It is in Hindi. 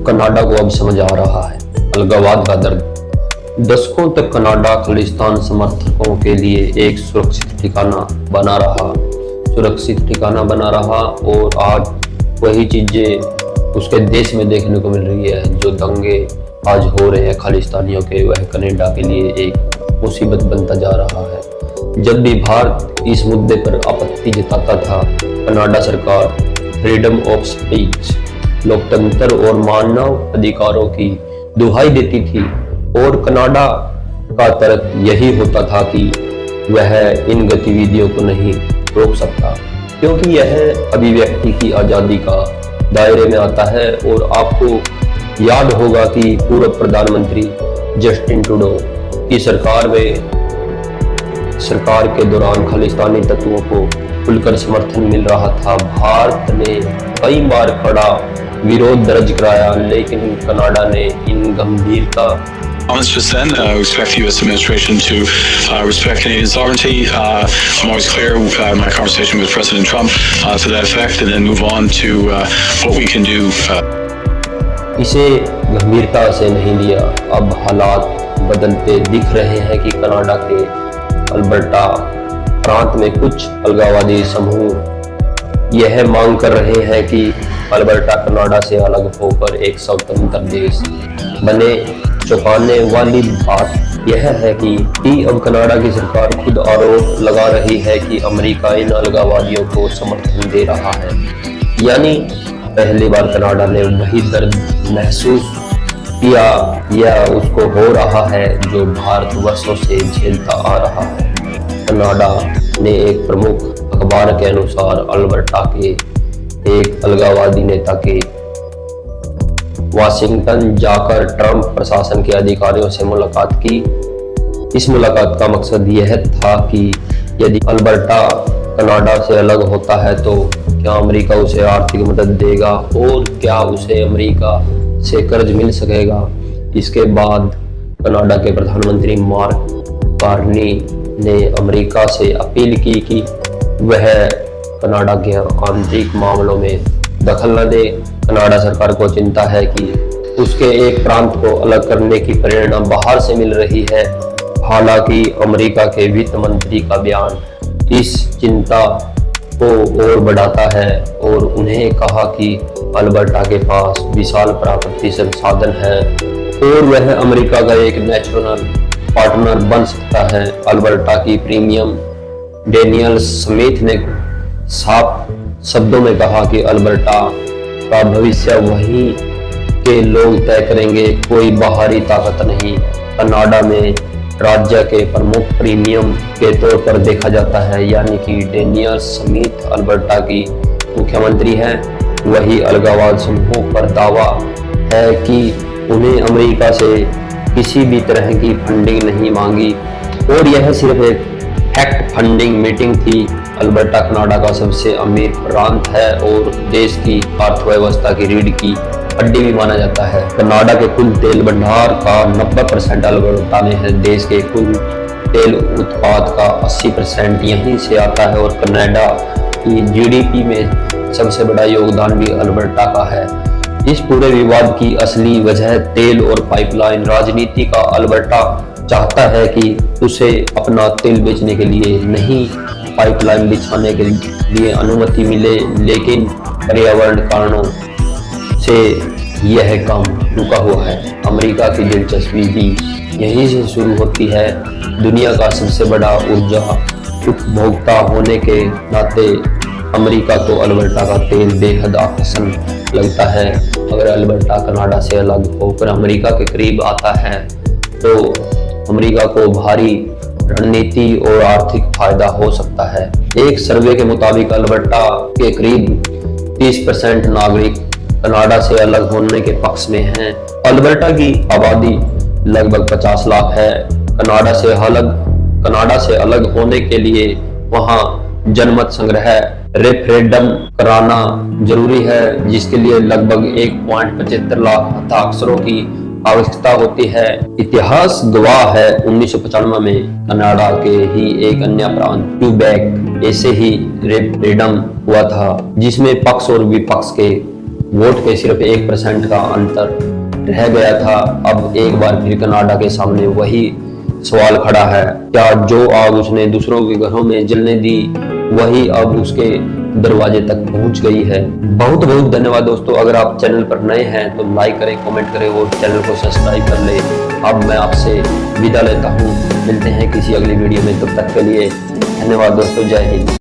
कनाडा को अब समझ आ रहा है अलगाववाद का दर्द। दशकों तक कनाडा खालिस्तान समर्थकों के लिए एक सुरक्षित ठिकाना बना रहा और आज वही चीजें उसके देश में देखने को मिल रही है। जो दंगे आज हो रहे हैं खालिस्तानियों के, वह कनाडा के लिए एक मुसीबत बनता जा रहा है। जब भी भारत इस मुद्दे पर आपत्ति जताता था, कनाडा सरकार फ्रीडम ऑफ स्पीच, लोकतंत्र और मानव अधिकारों की दुहाई देती थी और कनाडा का तर्क यही होता था कि वह इन गतिविधियों को नहीं रोक सकता क्योंकि यह अभिव्यक्ति की आज़ादी का दायरे में आता है। और आपको याद होगा कि पूर्व प्रधानमंत्री जस्टिन ट्रूडो की सरकार के दौरान खालिस्तानी तत्वों को खुलकर समर्थन मिल रहा था। भारत ने कई बार कड़ा विरोध दर्ज कराया, लेकिन कनाडा ने इन गंभीरता Just then, we expect the U.S. administration to respect Canadian sovereignty. I'm always clear in my conversation with President Trump to that effect, and then move on to what we can do. इसे गंभीरता से नहीं लिया। अब हालात बदलते दिख रहे हैं कि कनाडा के अल्बर्टा प्रांत में कुछ अलगाववादी समूह यह मांग कर रहे हैं कि अल्बर्टा कनाडा से अलग होकर एक स्वतंत्र देश बने। चौंकाने वाली बात यह है कि अब कनाडा की सरकार खुद आरोप लगा रही है कि अमेरिका इन अलगाववादियों को समर्थन दे रहा है। यानी पहली बार कनाडा ने वही दर्द महसूस किया या उसको हो रहा है जो भारत वर्षों से झेलता आ रहा है। कनाडा ने एक प्रमुख अखबार के अनुसार अल्बर्टा के एक अलगाववादी नेता के वाशिंगटन जाकर ट्रंप प्रशासन के अधिकारियों से मुलाकात की। इस मुलाकात का मकसद यह था कि यदि अल्बर्टा कनाडा से अलग होता है तो क्या अमेरिका उसे आर्थिक मदद देगा और क्या उसे अमेरिका से कर्ज मिल सकेगा। इसके बाद कनाडा के प्रधानमंत्री मार्क कार्नी ने अमेरिका से अपील की कि वह कनाडा के आंतरिक मामलों में दखल न दे। कनाडा सरकार को चिंता है कि उसके एक प्रांत को अलग करने की प्रेरणा बाहर से मिल रही है। हालांकि अमेरिका के वित्त मंत्री का बयान इस चिंता को और बढ़ाता है और उन्हें कहा कि अल्बर्टा के पास विशाल प्राकृतिक संसाधन है और वह अमेरिका का एक नेचुरल पार्टनर बन सकता है। अल्बर्टा की प्रीमियम डेनियल स्मिथ ने साफ शब्दों में कहा कि अल्बर्टा का भविष्य वहीं के लोग तय करेंगे, कोई बाहरी ताकत नहीं। कनाडा में राज्य के प्रमुख प्रीमियम के तौर पर देखा जाता है, यानी कि डेनियल स्मिथ अल्बर्टा की मुख्यमंत्री हैं। वही अलगाववाद समूहों पर दावा है कि उन्हें अमेरिका से किसी भी तरह की फंडिंग नहीं मांगी और यह सिर्फ एक फैक्ट फंडिंग मीटिंग थी। अल्बर्टा कनाडा का सबसे अमीर प्रांत है और देश की अर्थव्यवस्था की रीढ़ की हड्डी भी माना जाता है। कनाडा के कुल तेल भंडार का 90% अल्बर्टा में है। देश के कुल तेल उत्पाद का 80% यहीं से आता है और कनाडा की जीडीपी में सबसे बड़ा योगदान भी अल्बर्टा का है। इस पूरे विवाद की असली वजह तेल और पाइपलाइन राजनीति का। अल्बर्टा चाहता है कि उसे अपना तेल बेचने के लिए नहीं, पाइपलाइन बिछाने के लिए अनुमति मिले, लेकिन पर्यावरण कारणों से यह काम रुका हुआ है। अमेरिका की दिलचस्पी भी यहीं से शुरू होती है। दुनिया का सबसे बड़ा ऊर्जा उपभोक्ता होने के नाते अमेरिका को अल्बर्टा का तेल बेहद आकर्षक लगता है। अगर अल्बर्टा कनाडा से अलग होकर अमेरिका के करीब आता है तो अमेरिका को भारी रणनीति और आर्थिक फायदा हो सकता है। एक सर्वे के मुताबिक अल्बर्टा के करीब 30% नागरिक कनाडा से अलग होने के पक्ष में हैं। अल्बर्टा की आबादी लगभग 50 लाख है। कनाडा से अलग होने के लिए वहां जनमत संग्रह रेफरेंडम कराना जरूरी है, जिसके लिए लगभग 1.75 लाख हस्ताक्षरों की आवश्यकता होती है। इतिहास गवाह है 1995 में कनाडा के ही एक अन्य प्रांत क्यूबेक ऐसे ही रेफरेंडम हुआ था, जिसमें पक्ष और विपक्ष के वोट के सिर्फ 1% का अंतर रह गया था। अब एक बार फिर कनाडा के सामने वही सवाल खड़ा है, क्या जो आग उसने दूसरों के घरों में जलने दी वही अब उसके दरवाजे तक पहुंच गई है। बहुत बहुत धन्यवाद दोस्तों। अगर आप चैनल पर नए हैं तो लाइक करें, कमेंट करें और चैनल को सब्सक्राइब कर ले। अब मैं आपसे विदा लेता हूं, मिलते हैं किसी अगली वीडियो में, तब तक के लिए धन्यवाद दोस्तों। जय हिंद।